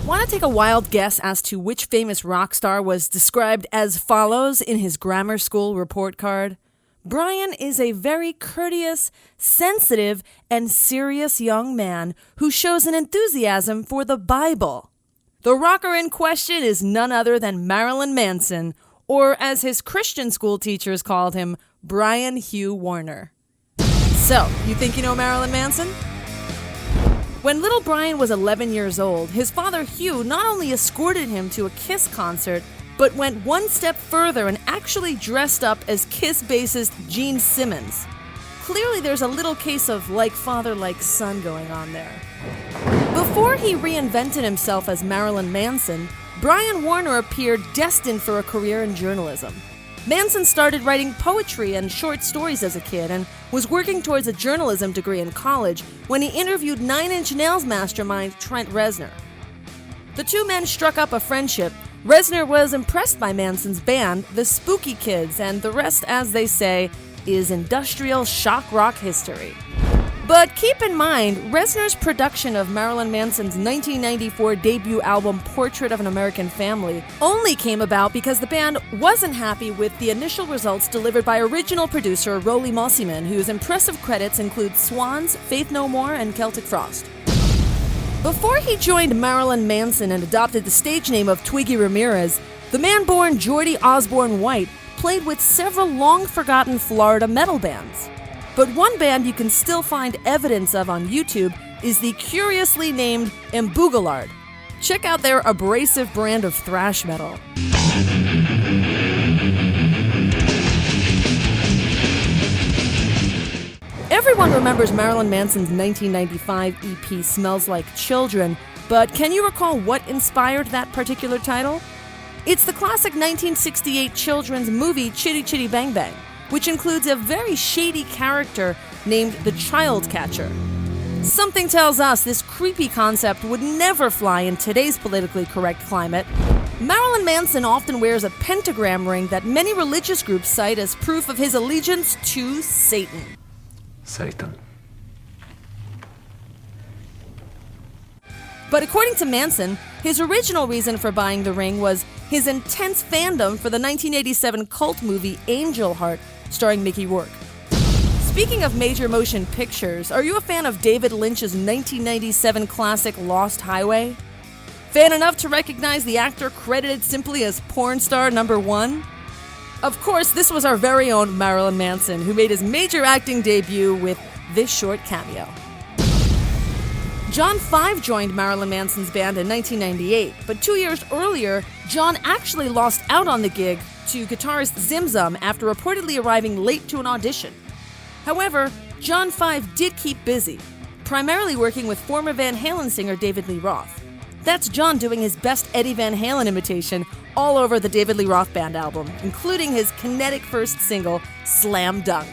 Want to take a wild guess as to which famous rock star was described as follows in his grammar school report card? Brian is a very courteous, sensitive, and serious young man who shows an enthusiasm for the Bible. The rocker in question is none other than Marilyn Manson, or as his Christian school teachers called him, Brian Hugh Warner. So, you think you know Marilyn Manson? When little Brian was 11 years old, his father Hugh not only escorted him to a Kiss concert, but went one step further and actually dressed up as Kiss bassist Gene Simmons. Clearly there's a little case of like father, like son going on there. Before he reinvented himself as Marilyn Manson, Brian Warner appeared destined for a career in journalism. Manson started writing poetry and short stories as a kid and was working towards a journalism degree in college when he interviewed Nine Inch Nails mastermind Trent Reznor. The two men struck up a friendship. Reznor was impressed by Manson's band, the Spooky Kids, and the rest, as they say, is industrial shock rock history. But keep in mind, Reznor's production of Marilyn Manson's 1994 debut album Portrait of an American Family only came about because the band wasn't happy with the initial results delivered by original producer Rolly Mossiman, whose impressive credits include Swans, Faith No More, and Celtic Frost. Before he joined Marilyn Manson and adopted the stage name of Twiggy Ramirez, the man-born Geordie Osborne White played with several long-forgotten Florida metal bands. But one band you can still find evidence of on YouTube is the curiously named Emboogalard. Check out their abrasive brand of thrash metal. Everyone remembers Marilyn Manson's 1995 EP Smells Like Children, but can you recall what inspired that particular title? It's the classic 1968 children's movie Chitty Chitty Bang Bang, which includes a very shady character named the Child Catcher. Something tells us this creepy concept would never fly in today's politically correct climate. Marilyn Manson often wears a pentagram ring that many religious groups cite as proof of his allegiance to Satan. Satan. But according to Manson, his original reason for buying the ring was his intense fandom for the 1987 cult movie Angel Heart, starring Mickey Rourke. Speaking of major motion pictures, are you a fan of David Lynch's 1997 classic Lost Highway? Fan enough to recognize the actor credited simply as porn star number 1? Of course, this was our very own Marilyn Manson, who made his major acting debut with this short cameo. John 5 joined Marilyn Manson's band in 1998, but 2 years earlier, John actually lost out on the gig to guitarist Zim Zum after reportedly arriving late to an audition. However, John 5 did keep busy, primarily working with former Van Halen singer David Lee Roth. That's John doing his best Eddie Van Halen imitation all over the David Lee Roth Band album, including his kinetic first single, Slam Dunk.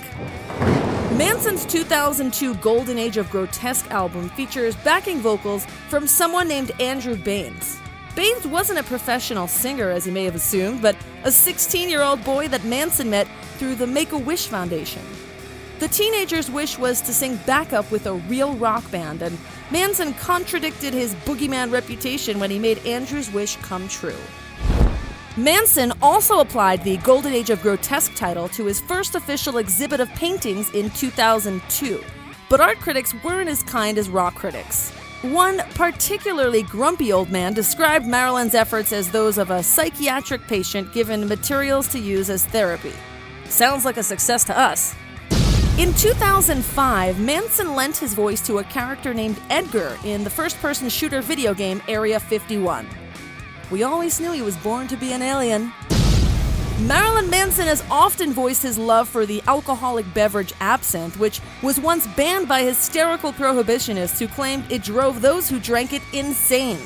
Manson's 2002 Golden Age of Grotesque album features backing vocals from someone named Andrew Baines. Baines wasn't a professional singer, as you may have assumed, but a 16-year-old boy that Manson met through the Make-A-Wish Foundation. The teenager's wish was to sing backup with a real rock band, and Manson contradicted his boogeyman reputation when he made Andrew's wish come true. Manson also applied the Golden Age of Grotesque title to his first official exhibit of paintings in 2002, but art critics weren't as kind as rock critics. One particularly grumpy old man described Marilyn's efforts as those of a psychiatric patient given materials to use as therapy. Sounds like a success to us. In 2005, Manson lent his voice to a character named Edgar in the first-person shooter video game Area 51. We always knew he was born to be an alien. Marilyn Manson has often voiced his love for the alcoholic beverage absinthe, which was once banned by hysterical prohibitionists who claimed it drove those who drank it insane.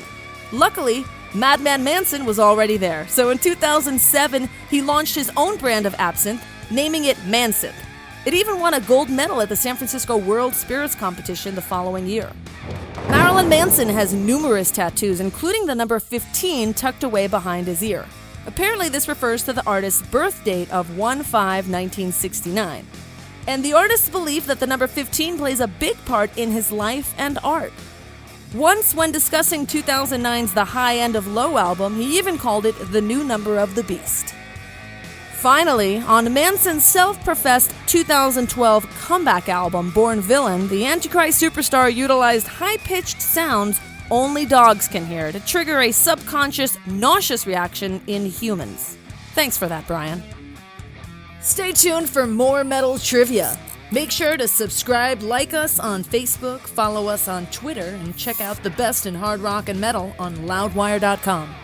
Luckily, Madman Manson was already there, so in 2007, he launched his own brand of absinthe, naming it Manson. It even won a gold medal at the San Francisco World Spirits Competition the following year. Marilyn Manson has numerous tattoos, including the number 15 tucked away behind his ear. Apparently, this refers to the artist's birth date of 1/5/1969. And the artist's belief that the number 15 plays a big part in his life and art. Once, when discussing 2009's The High End of Low album, he even called it the new number of the beast. Finally, on Manson's self-professed 2012 comeback album, Born Villain, the Antichrist Superstar utilized high-pitched sounds only dogs can hear to trigger a subconscious, nauseous reaction in humans. Thanks for that, Brian. Stay tuned for more metal trivia. Make sure to subscribe, like us on Facebook, follow us on Twitter, and check out the best in hard rock and metal on Loudwire.com.